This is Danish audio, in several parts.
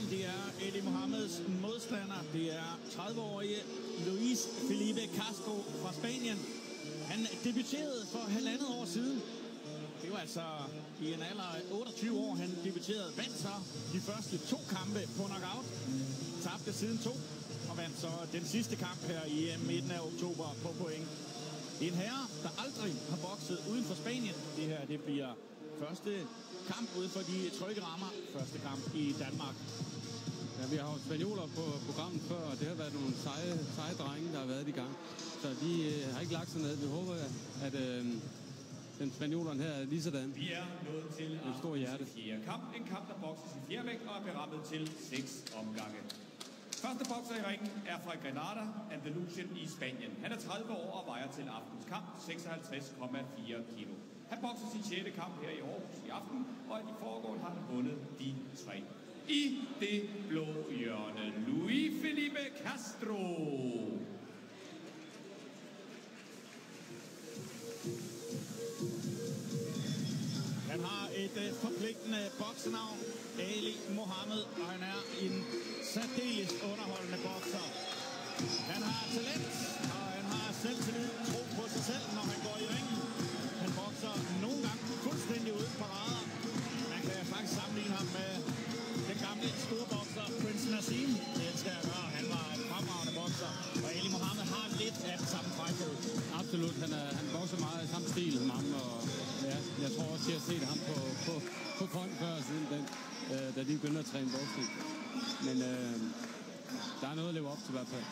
Det er Ali Mohammeds modstander. Det er 30-årige Luis Felipe Castro fra Spanien. Han debuterede for 1,5 år siden. Det var altså i en alder af 28 år, han debuterede. Vandt så de første 2 kampe på knockout. Tabte siden 2 og vandt så den sidste kamp her i midten af oktober på point. Det er en herre, der aldrig har bokset uden for Spanien. Det her, det bliver første kamp uden for de trygge rammer. Første kamp i Danmark. Ja, vi har jo spanioler på programmet før, og det har været nogle seje drenge, der har været i gang. Så de har ikke lagt sig ned. Vi håber, at den spanioleren her er lige sådan. Vi er nået til en stor hjerte. Fjerde kamp. En kamp, der bokses i fjervægt og er berammet til 6 omgange. Første bokser i ringen er fra Granada, Andalusien i Spanien. Han er 30 år og vejer til aftens kamp 56,4 kilo. Han bokser sin 6. kamp her i Aarhus i aften, og i de foregående har han vundet de 3. I det blå hjørne, Luis Felipe Castro. Han har et forpligtende boksenavn, Ali Mohammed, og han er en særdeles underholdende bokser. Han har talent, og han har selvtillid, tro på sig selv, når han går i ringen. Han bokser nogle gange fuldstændig uden parader. Man kan faktisk sammenligne ham med den gamle store bokser, Prince Naseem. Det skal jeg gøre. Han var en fremragende bokser, og Ali Mohammed har lidt af den samme fejlhed. Absolut. Han bokser meget i samme stil som ham, og ja, jeg tror også, at jeg har set ham på front før siden den, da de begyndte at træne boksning. Men der er noget at leve op til i hvert fald.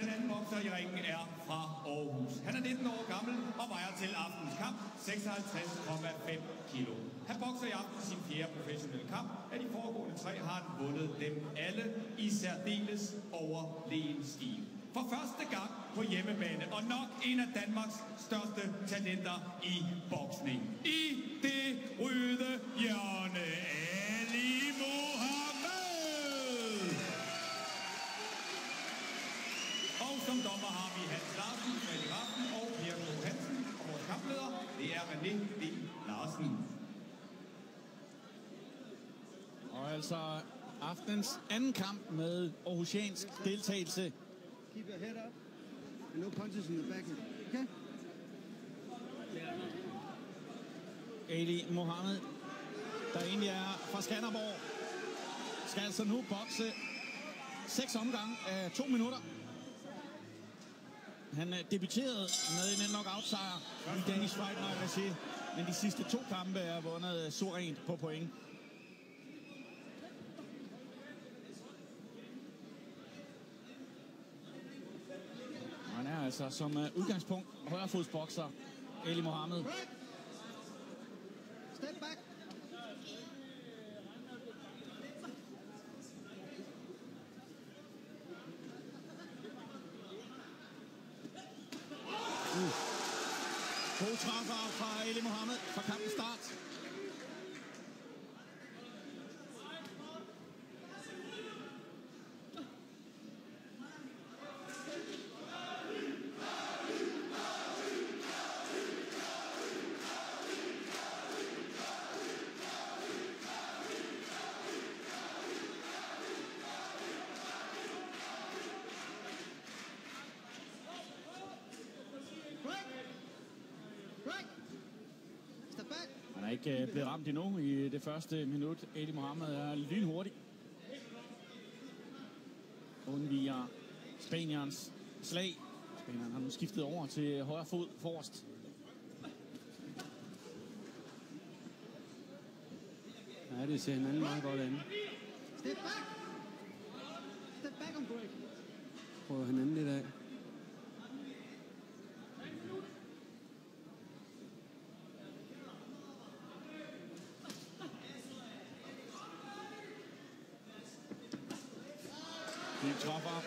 Den anden bokser i ringen er fra Aarhus. Han er 19 år gammel og vejer til aftens kamp 56,5 kilo. Han bokser i aften sin 4. professionelle kamp. Af de foregående 3 har han vundet dem alle i særdeles overlegen stil. For første gang på hjemmebane, og nok en af Danmarks største talenter i boksning. I det røde hjørne, Ali Mohammed! Og som dommer har vi Hans Larsen, Fredrik Raften og Per Klo Hansen. Og vores kampleder, det er René D. Larsen. Og altså aftens anden kamp med aarhusiansk deltagelse. Keep your head up and no punches in the back. Okay? Ali Mohammed, der egentlig er fra Skanderborg, skal altså nu bokse 6 omgange af 2 minutter. Han debuterede med en knockout-sejr i Danish Fight Night, men de sidste 2 kampe er vundet suverænt på point. Han er altså som udgangspunkt højrefodsbokser, Ali Mohammed. Step back. God træffer fra Ali Mohammed fra kampens start. Han er ikke blevet ramt endnu i det første minut. Ali Mohammed er lynhurtig. Undviger Spaniens slag. Spanieren har nu skiftet over til højre fod forrest. Ja, det ser hinanden meget godt an. Step back. Step back on break. Prøver hinanden lidt af. Det træffer.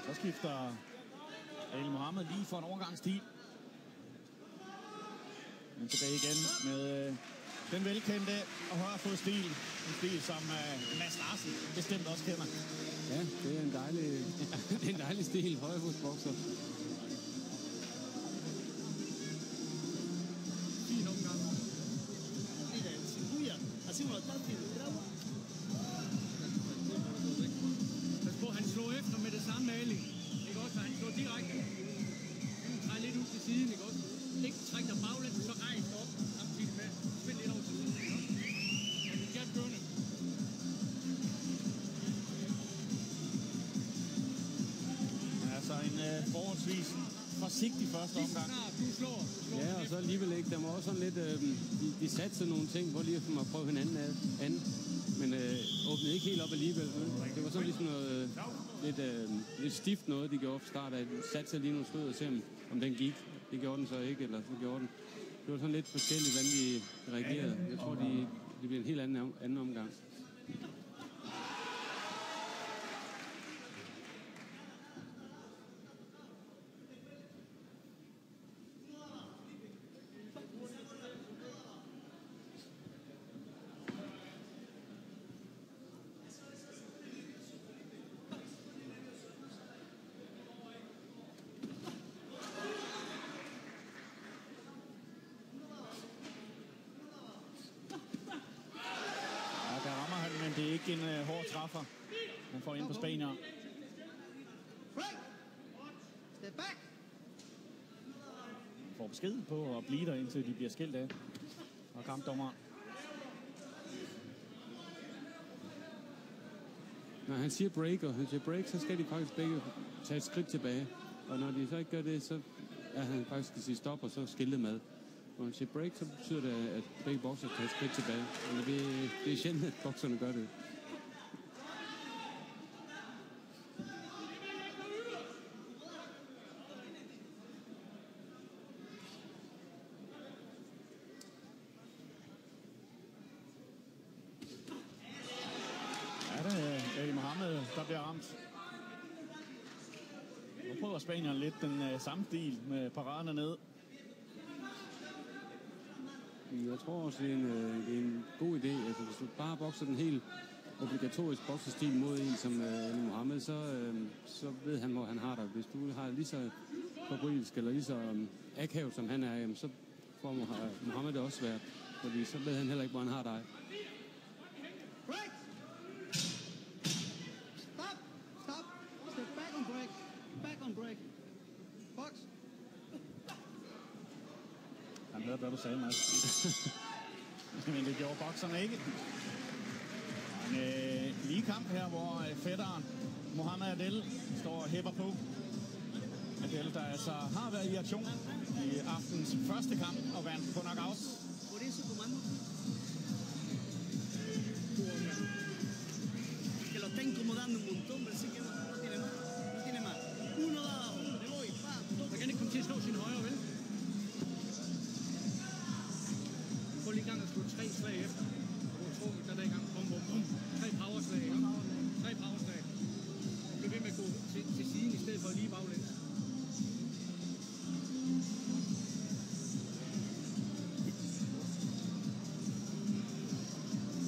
Så skifter Ali Mohammed lige for en overgangstid. Men tilbage igen med den velkendte og højrefodstil. En stil, som Mads Larsen bestemt også kender. Ja, det er en dejlig, det er en dejlig stil, højrefodsbokser. Fin omgang. Mira, si Puya hace un ataque de grado. Pas på, han slår efter med det samme Ali. Ikke også? Han slår direkte. Han træder lidt ud til siden, ikke også? Ikke træk dig baglæns, så rejs op. Samtidig med, spil lidt over til siden, ikke også? Han er gerne kørende. Altså en forholdsvis forsigtig første omgang. Du slår. Ja, og så alligevel ikke. Der var også sådan lidt, de satte sig nogle ting, hvor lige for at prøve hinanden an. Men åbnede ikke helt op alligevel. Det var sådan ligesom noget lidt stift noget, de gjorde fra start af. De satte sig lige nogle stød og se, om den gik. Det gjorde den så ikke, eller så gjorde den. Det var sådan lidt forskelligt, hvordan de reagerede. Jeg tror, det bliver en helt anden omgang. Det er ikke en hård træffer. Han får ind på Spanier. Break. Step back. Han får besked på at blive der, indtil de bliver skilt af. Og kampdommeren. Når han siger break, så skal de faktisk begge tage et skridt tilbage. Og når de så ikke gør det, så er han faktisk skal sige stop, og så skiltet med. Når han siger break, så betyder det, at begge bokser tager et skridt tilbage. Men det er sjældent, at bokserne gør det. Ja, det er Ali Mohammed, der bliver ramt. Nu prøver Spanierne lidt den samme stil med paraderne ned. Jeg tror også, det er en god idé. Altså, hvis du bare bokser den helt obligatorisk boksestil mod en som Ali Mohammed, så ved han, hvor han har dig. Hvis du har lige så forbrydelsk eller lige så akavet, som han er, jamen, så får Mohammed det også svært. Fordi så ved han heller ikke, hvor han har dig. Break. Stop. Stop. Step back on break. Back on break. Box. Han hørte, hvad du sagde, Mads. Men det gjorde bokserne ikke. En lige kamp her, hvor fætteren Mohamed Adel står og hæpper på. Adel, der altså har været i aktion i aftens første kamp og vandt på knockouts. Por eso, comando. Que lo está incomodando un montón, pero sí que no tiene más. No tiene más. Uno dado. Me voy. Pam. Der kan ikke komme til at slå sin højre, vel? Prøv lige gang at slå 3 slag efter. Og tro, der er i gang. Bum, bum, bum. 3 powerslag, ikke? 3 powerslag. Bliv ved med at gå til siden i stedet for lige baglæns.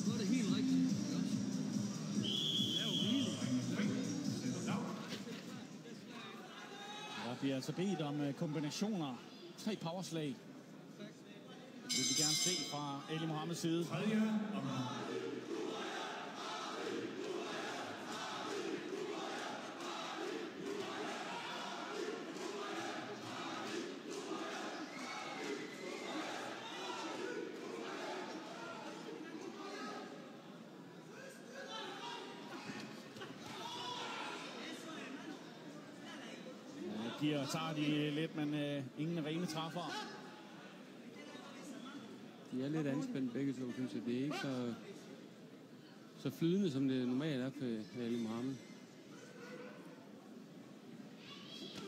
Så er det helt rigtigt. Ja. Det er jo rigeligt. Der bliver altså bedt om kombinationer. 3 powerslag. Det vil vi gerne se fra Ali Mohammeds side. Tredje omgang. Tager de lidt, men ingen rene træffere. De er lidt anspændt begge to, synes jeg. Det er ikke så flydende, som det normalt er for Ali Mohammed.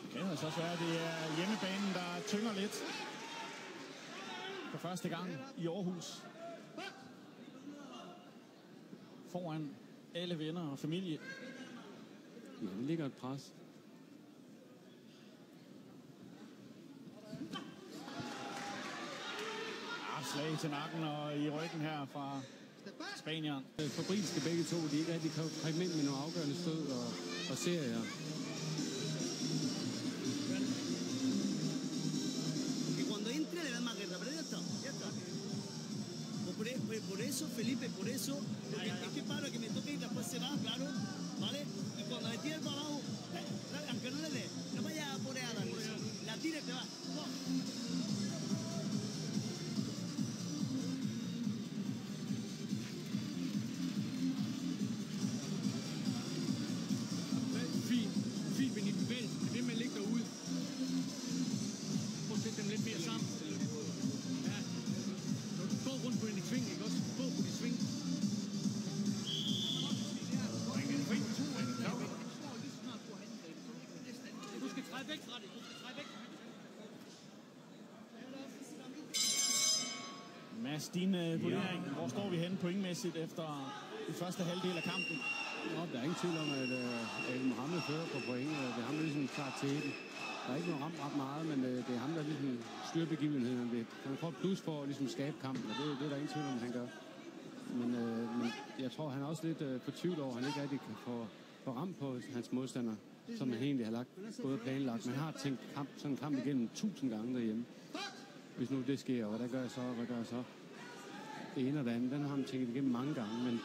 Det kan altså også være, at det er hjemmebanen, der tynger lidt. For første gang i Aarhus. Foran alle venner og familie. Ja, det ligger et pres. slag til nakken og i ryggen her fra Spanieren. Fabrilske begge to, de ikke rigtig kan komme ind med nogle afgørende stød og serier. Que cuando entre le dan más guerra, pero ya está, ya está. Por eso, Felipe, por eso, porque es que paro que me toque y después se va, claro, ¿vale? Y cuando le tire para abajo, aunque no le dé, no vaya a poner a darle, la tira y te va. Fint ved din bevægelse, det er det, man ligger derude. Prøv at sætte dem lidt mere sammen. Ja. Når du går rundt på din sving, ikke også? Gå på din sving. Du skal træde væk fra det. Du skal træde væk fra det. Mads, din vurdering. Hvor står vi henne pointmæssigt efter den første halvdel af kampen? Nå, der er ingen tvivl om, at Mohammed fører på point. Det er ham, der ligesom klar til den. Der er ikke noget ramt ret meget, men det er ham, der ligesom styrer begivenheden. Han får et plus for at ligesom skabe kampen, og det er der ingen tvivl om, han gør. Men jeg tror, han er også lidt fortvivlet over, at han ikke rigtig kan få ramt på hans modstander, som han egentlig har lagt, både planlagt. Man har tænkt sådan en kamp igennem 1000 gange derhjemme. Hvis nu det sker, og hvad gør jeg så, hvad gør jeg så? Det ene og det andet, den har han tænkt igennem mange gange, men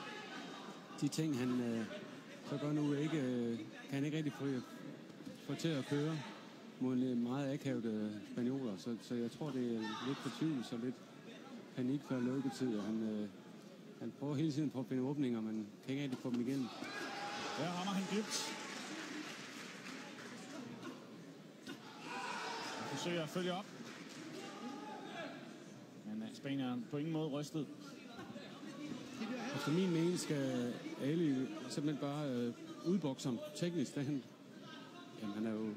de ting, han så gør nu ikke, kan han ikke rigtig få til at køre mod en meget akavet spanioler. Så jeg tror, det er lidt fortvivlelse og lidt panik før lukketid. Han prøver hele tiden på at finde åbninger, men kan ikke rigtig få dem igennem. Der rammer han dybt. Han forsøger at følge op. Men Spanieren på ingen måde rystet. Efter min mening skal Ali simpelthen bare udbokse ham teknisk. Han er jo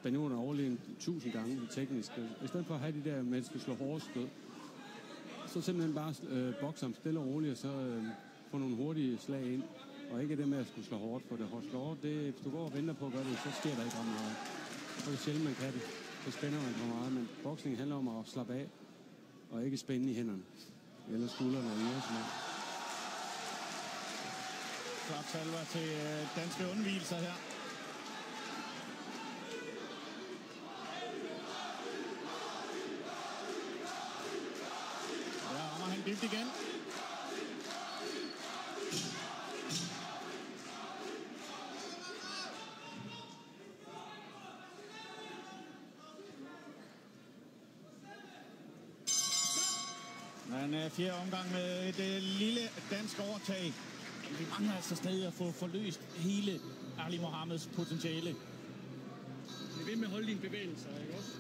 spanioler overlegen 1000 gange teknisk. I stedet for at have de der med at skal slå hårdt stød, så simpelthen bare bokse ham stille og roligt, og så få nogle hurtige slag ind. Og ikke det med at skulle slå hårdt på det. Slå hårdt, hvis du går og venter på at gøre det, så sker der ikke ret meget. Og det er sjældent, man kan det. Så spænder man for meget, men boksning handler om at slappe af, og ikke spænde i hænderne. Eller skuldrene eller noget som helst. Klart salver til danske undvigelser her. Der rammer han dybt igen. Men fjerde omgang med et lille dansk overtag. Vi mangler altså stadig at få forløst hele Ali Mohammeds potentiale. Bliv ved med at holde dine bevægelser, ikke også?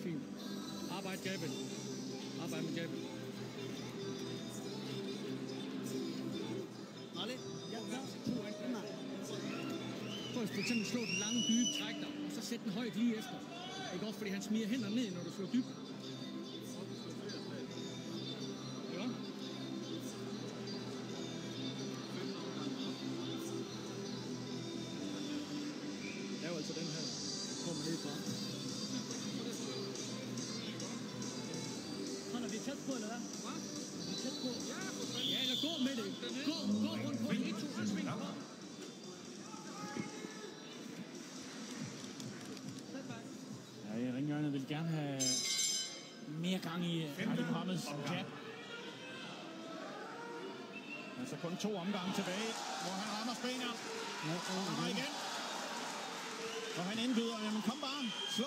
Fint. Arbejd jabben. Arbejd med jabben. Vale, ya está. Prøv for eksempel slå den lange, dybe træk der, og så sæt den højt lige efter. Ikke også, fordi han smiger hænder ned, når du slår dybt. Altså den her kommer ned fra. Han er vi tæt på, eller hvad? Hvad? Vi er tæt på. Ja, eller gå med det. Gå rundt på det. 1, 2, sving. Ja, i ringhjørnet vil gerne have mere gang i Ali Mohammeds jab. Altså kun 2 omgange tilbage, hvor han rammer Spanier. Rammer igen. Og han indbyder, jamen kom bare, slå.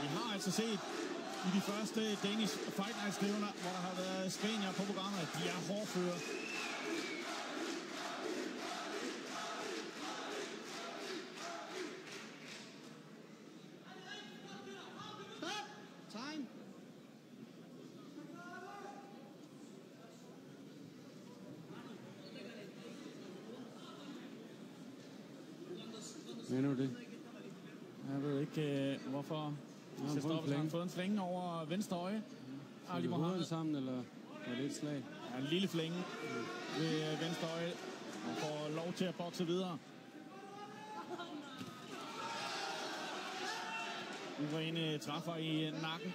Vi har altså set i de første Danish Fight Night -stævner, hvor der har været spanier på programmet, at de er hårdføre. Time. Mener du det? Jeg ved ikke, hvorfor Christoffersen har fået en flænge over venstre øje. Ali Mohammed sammen, eller var det et slag? Ja, en lille flænge ved venstre øje. Og får lov til at bokse videre. Urene træffer i nakken.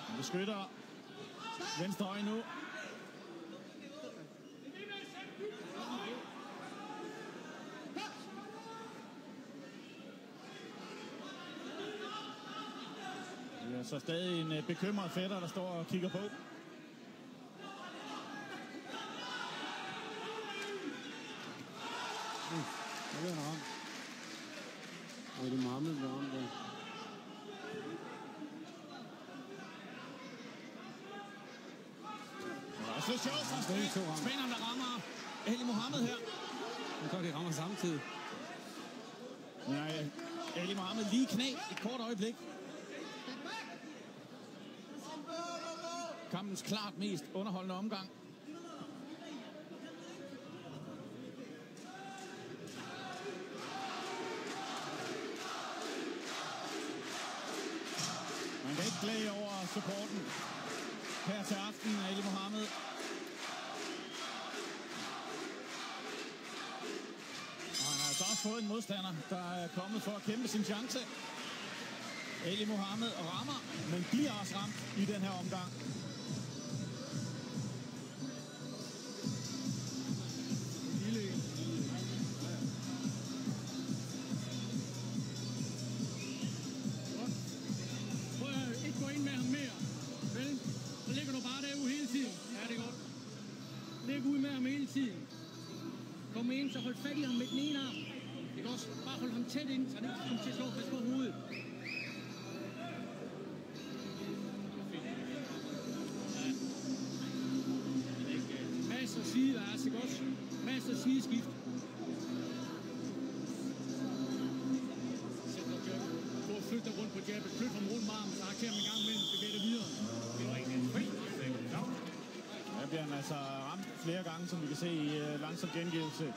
Han beskytter venstre øje nu. Det er så stadig en bekymret fætter, der står og kigger på. Det er ramt. Og det er Mohamed, der ramt der. Og så sjovt fra spænderen, der rammer Ali Mohamed her. Jeg tror, de rammer samtidig. Nej, Ali Mohamed lige knæ et kort øjeblik. Kampens klart mest underholdende omgang. Man kan ikke glæde over supporten her til aften, Ali Mohamed. Og han har altså også fået en modstander, der er kommet for at kæmpe sin chance. Ali Mohamed rammer, men bliver også ramt i den her omgang. Kom ind, så hold fat i ham med den ene arm. Ikke også? Bare hold ham tæt ind, så han ikke kommer til at slå fast på hovedet. Masser af side, altså ikke også? Masser af sideskift. Sæt dig jab. Gå og flyt dig rundt på jabbet. Flyt ham rundt med armen, så har ham en gang imellem. Bevæg dig videre. Det var ikke en fri. Der bliver han altså ramt flere gange, som vi kan se i langsom gengivelse.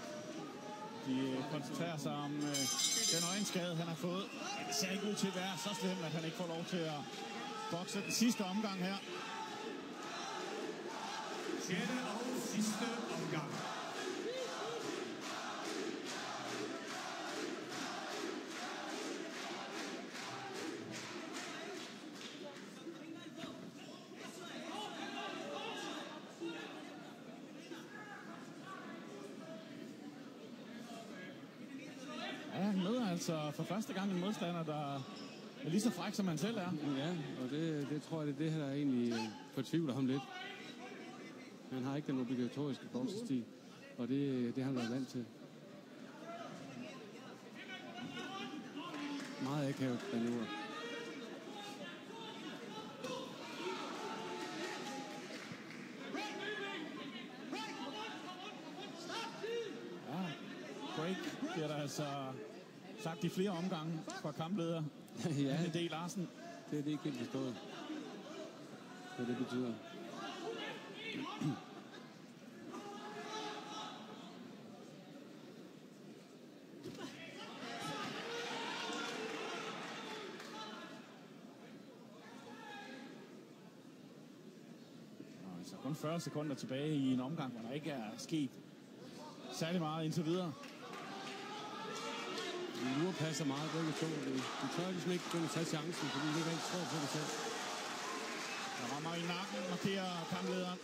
De koncentrerer sig om den øjenskade, han har fået. Det ser ikke ud til at være så slemt, at han ikke får lov til at bokse den sidste omgang her. 6. og sidste omgang. Ja, han møder altså for første gang en modstander, der er lige så fræk, som han selv er. Ja, og det tror jeg, det er det her, der egentlig fortvivler ham lidt. Han har ikke den obligatoriske boksestil, og det har han været vant til. Meget akavet manøvre. Ja, break bliver der altså sagt i flere omgange fra kampleder. Ja, D. Larsen. det er det ikke helt forstået, hvad det betyder. Så kun 40 sekunder tilbage i en omgang, hvor der ikke er sket særlig meget indtil videre. De passer meget begge to. De tør ligesom ikke kunne tage chancen, fordi de ikke rigtig tror på det selv. Der rammer i nakken, markerer kamplederen.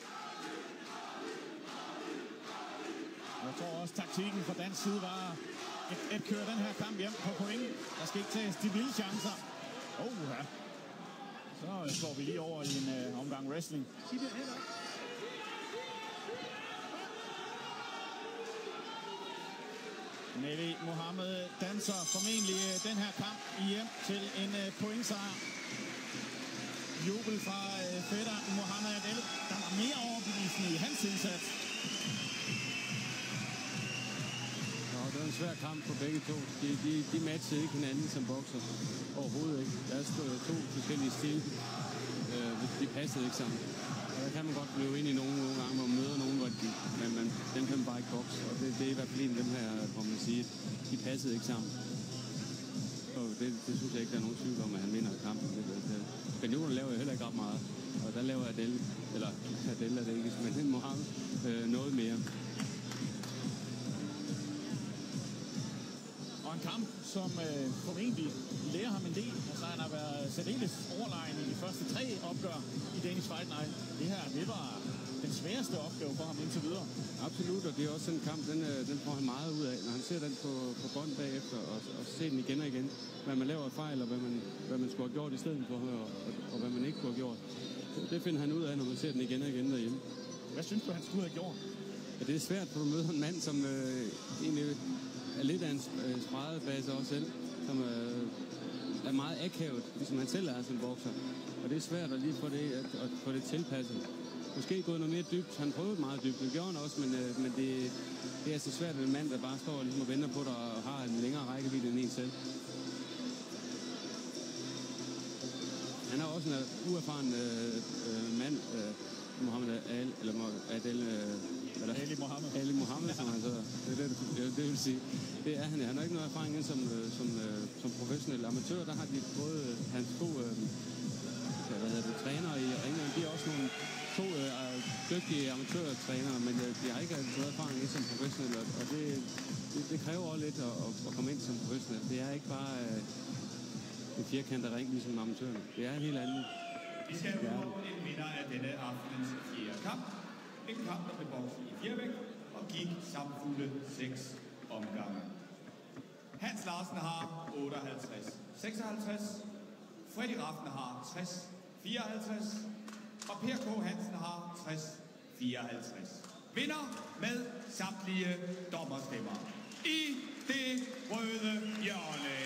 Jeg tror også, taktikken fra dansk side var at køre den her kamp hjem på point. Der skal ikke tages de vilde chancer. Ja. Så slår vi lige over i en omgang wrestling. Ali Mohamed danser formentlig den her kamp hjem til en pointsejr. Jubel fra fætter Mohamed Adel, der var mere overbevisende i hans indsats. Det var en svær kamp for begge to. De matchede ikke hinanden som bokser. Overhovedet ikke. Der er to forskellige stil. De passede ikke sammen. Og der kan man godt blive ind i nogle gange, hvor man møder nogen, hvor dem kan man bare ikke bokse. Og det er i hvert fald en af dem her, hvor man siger, de passede ikke sammen. Og det synes jeg ikke, der er nogen tvivl om, at han vinder kampen. Spaniolen laver jo heller ikke ret meget. Og der laver Adel er det ikke, men Mohamed noget mere. Og en kamp, som formentlig lærer ham en del. Altså, han har været særdeles overlegen i de første 3 opgør i Danish Fight Night. Det her, det var den sværeste opgave for ham indtil videre. Absolut, og det er også en kamp, den får han meget ud af, når han ser den på bånd bagefter, og ser den igen og igen. Hvad man laver fejl, og hvad man skulle have gjort i stedet for, og hvad man ikke skulle have gjort. Det finder han ud af, når man ser den igen og igen derhjemme. Hvad synes du, han skulle have gjort? Ja, det er svært, for du møder en mand, som egentlig er lidt af en spredebase også selv, som er meget akavet, ligesom han selv er som bokser. Og det er svært at lige få det tilpasset. Måske gået noget mere dybt. Han prøvede meget dybt, det gjorde han også, men det er så svært, at en mand, der bare står og ligesom venter på dig og har en længere rækkevidde end en selv. Han er også en uerfaren mand, Mohammed Ali Mohammed, som han så, det vil sige. Det er han. Han har ikke noget erfaring som professionel amatør. Der har de både hans 2 trænere i ringen. De er også nogle 2 dygtige amatørtrænere, men de har ikke noget erfaring som professionelle, og det kræver også lidt at komme ind som professionel. Det er ikke bare en firkantet ring ligesom amatørerne. Det er en helt anden. Vi skal nu få en vinder af denne aftens 4. kamp. En kamp, der blev bokset i fjervægt og gik samfulde 6 omgange. Hans Larsen har 58-56. Freddy Rafn har 60-54. Og Per K. Hansen har 60-54. Vinder med samtlige dommerstemmer. I det røde hjørne.